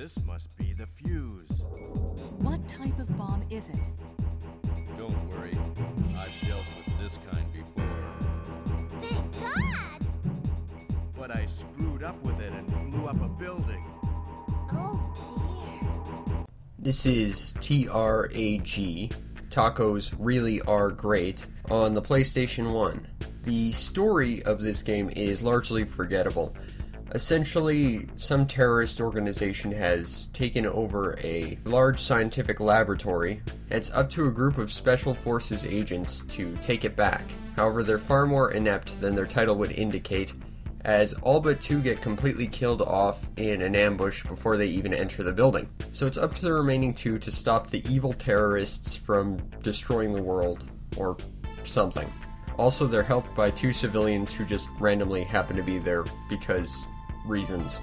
This must be the fuse. What type of bomb is it? Don't worry, I've dealt with this kind before. Thank God! But I screwed up with it and blew up a building. Oh dear. This is T.R.A.G. Tacos Really Are Great on the PlayStation 1. The story of this game is largely forgettable. Essentially, some terrorist organization has taken over a large scientific laboratory, and it's up to a group of Special Forces agents to take it back. However, they're far more inept than their title would indicate, as all but two get completely killed off in an ambush before they even enter the building. So it's up to the remaining two to stop the evil terrorists from destroying the world, or something. Also, they're helped by two civilians who just randomly happen to be there because reasons.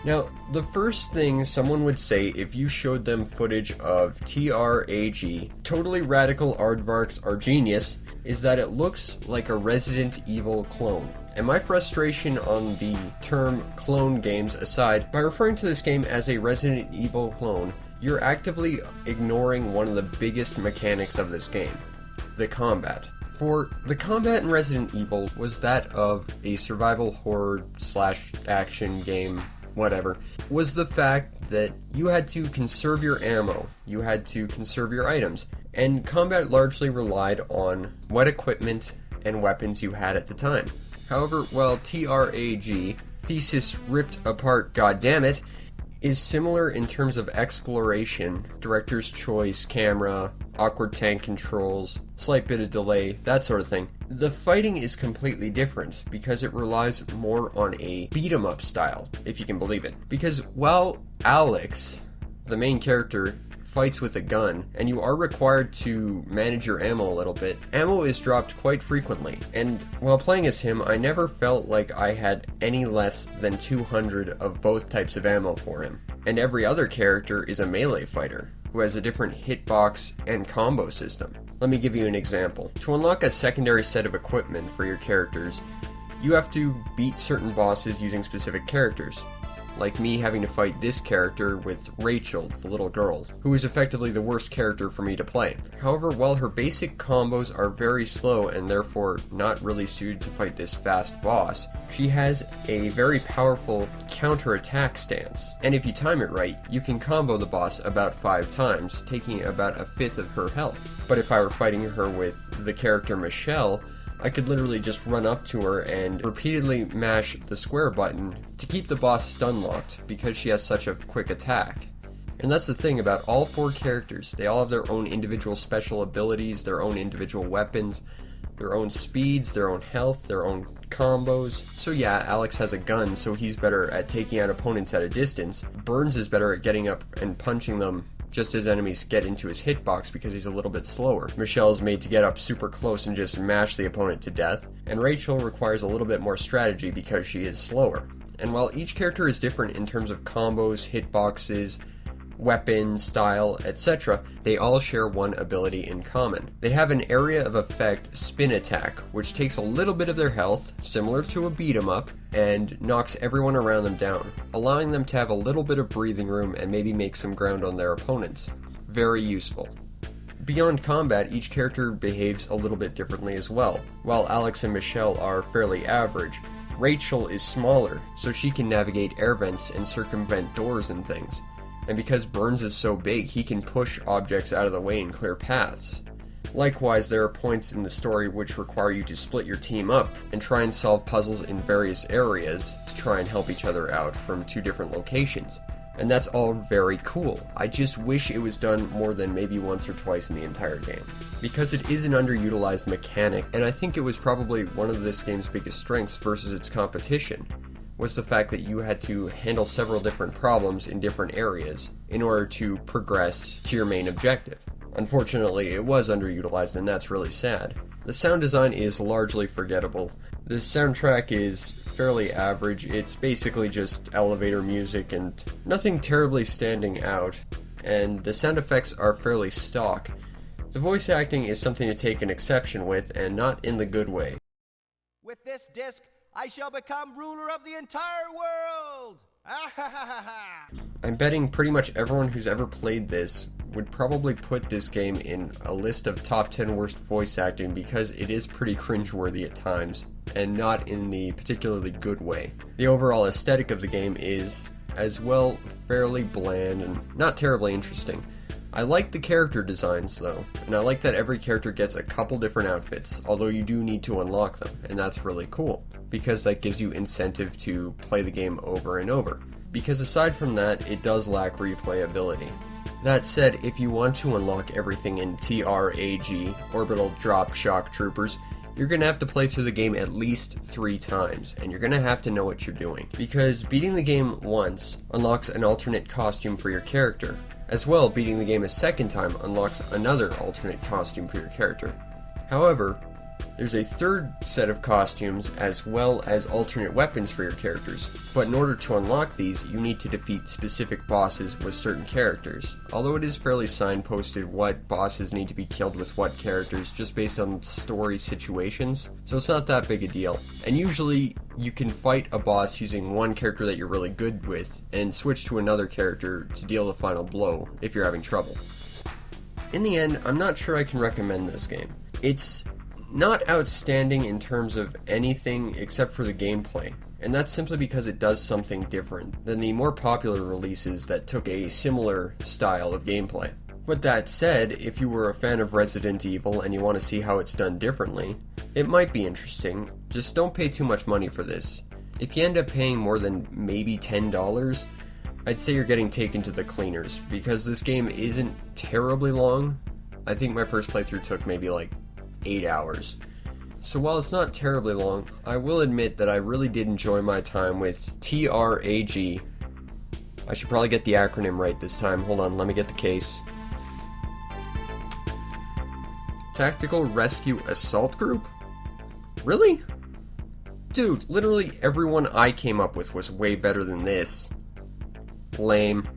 Now, the first thing someone would say if you showed them footage of T.R.A.G, totally radical aardvarks are genius, is that it looks like a Resident Evil clone. And my frustration on the term clone games aside, by referring to this game as a Resident Evil clone, you're actively ignoring one of the biggest mechanics of this game, the combat. For the combat in Resident Evil was that of a survival horror / action game, whatever, was the fact that you had to conserve your ammo, you had to conserve your items, and combat largely relied on what equipment and weapons you had at the time. However, while T.R.A.G, Thesis Ripped Apart Goddammit, is similar in terms of exploration, director's choice, camera, awkward tank controls, slight bit of delay, that sort of thing. The fighting is completely different because it relies more on a beat-em-up style, if you can believe it. Because while Alex, the main character, fights with a gun, and you are required to manage your ammo a little bit, ammo is dropped quite frequently, and while playing as him, I never felt like I had any less than 200 of both types of ammo for him. And every other character is a melee fighter, who has a different hitbox and combo system. Let me give you an example. To unlock a secondary set of equipment for your characters, you have to beat certain bosses using specific characters. Like me having to fight this character with Rachel, the little girl, who is effectively the worst character for me to play. However, while her basic combos are very slow and therefore not really suited to fight this fast boss, she has a very powerful counter-attack stance. And if you time it right, you can combo the boss about 5 times, taking about 1/5 of her health. But if I were fighting her with the character Michelle, I could literally just run up to her and repeatedly mash the square button to keep the boss stun locked because she has such a quick attack. And that's the thing about all 4 characters. They all have their own individual special abilities, their own individual weapons, their own speeds, their own health, their own combos. So yeah, Alex has a gun, so he's better at taking out opponents at a distance. Burns is better at getting up and punching them just as enemies get into his hitbox because he's a little bit slower. Michelle's made to get up super close and just mash the opponent to death. And Rachel requires a little bit more strategy because she is slower. And while each character is different in terms of combos, hitboxes, weapon, style, etc., they all share one ability in common. They have an area of effect spin attack, which takes a little bit of their health, similar to a beat 'em up, and knocks everyone around them down, allowing them to have a little bit of breathing room and maybe make some ground on their opponents. Very useful. Beyond combat, each character behaves a little bit differently as well. While Alex and Michelle are fairly average, Rachel is smaller, so she can navigate air vents and circumvent doors and things. And because Burns is so big, he can push objects out of the way and clear paths. Likewise, there are points in the story which require you to split your team up and try and solve puzzles in various areas to try and help each other out from 2 different locations. And that's all very cool. I just wish it was done more than maybe once or twice in the entire game. Because it is an underutilized mechanic, and I think it was probably one of this game's biggest strengths versus its competition, was the fact that you had to handle several different problems in different areas in order to progress to your main objective. Unfortunately, it was underutilized, and that's really sad. The sound design is largely forgettable. The soundtrack is fairly average. It's basically just elevator music and nothing terribly standing out, and the sound effects are fairly stock. The voice acting is something to take an exception with, and not in the good way. With this disc, I shall become ruler of the entire world. I'm betting pretty much everyone who's ever played this would probably put this game in a list of top 10 worst voice acting because it is pretty cringeworthy at times, and not in the particularly good way. The overall aesthetic of the game is, as well, fairly bland and not terribly interesting. I like the character designs though, and I like that every character gets a couple different outfits, although you do need to unlock them, and that's really cool, because that gives you incentive to play the game over and over. Because aside from that, it does lack replayability. That said, if you want to unlock everything in T.R.A.G, Orbital Drop Shock Troopers, you're going to have to play through the game at least 3 times, and you're going to have to know what you're doing. Because beating the game once unlocks an alternate costume for your character. As well, beating the game a second time unlocks another alternate costume for your character. However, there's a third set of costumes as well as alternate weapons for your characters, but in order to unlock these, you need to defeat specific bosses with certain characters, although it is fairly signposted what bosses need to be killed with what characters just based on story situations, so it's not that big a deal. And usually, you can fight a boss using one character that you're really good with, and switch to another character to deal the final blow if you're having trouble. In the end, I'm not sure I can recommend this game. It's not outstanding in terms of anything except for the gameplay, and that's simply because it does something different than the more popular releases that took a similar style of gameplay. But that said, if you were a fan of Resident Evil and you want to see how it's done differently, it might be interesting. Just don't pay too much money for this. If you end up paying more than maybe $10, I'd say you're getting taken to the cleaners, because this game isn't terribly long. I think my first playthrough took maybe like 8 hours. So while it's not terribly long, I will admit that I really did enjoy my time with T.R.A.G. I should probably get the acronym right this time. Hold on, let me get the case. Tactical Rescue Assault Group? Really? Dude, literally everyone I came up with was way better than this. Lame.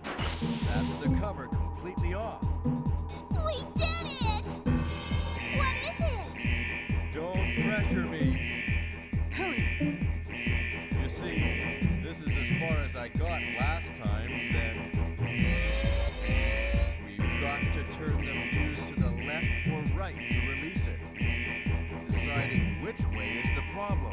That's the cover completely off. We did it! What is it? Don't pressure me. Hurry! You see, this is as far as I got last time, then we've got to turn the fuse to the left or right to release it. Deciding which way is the problem.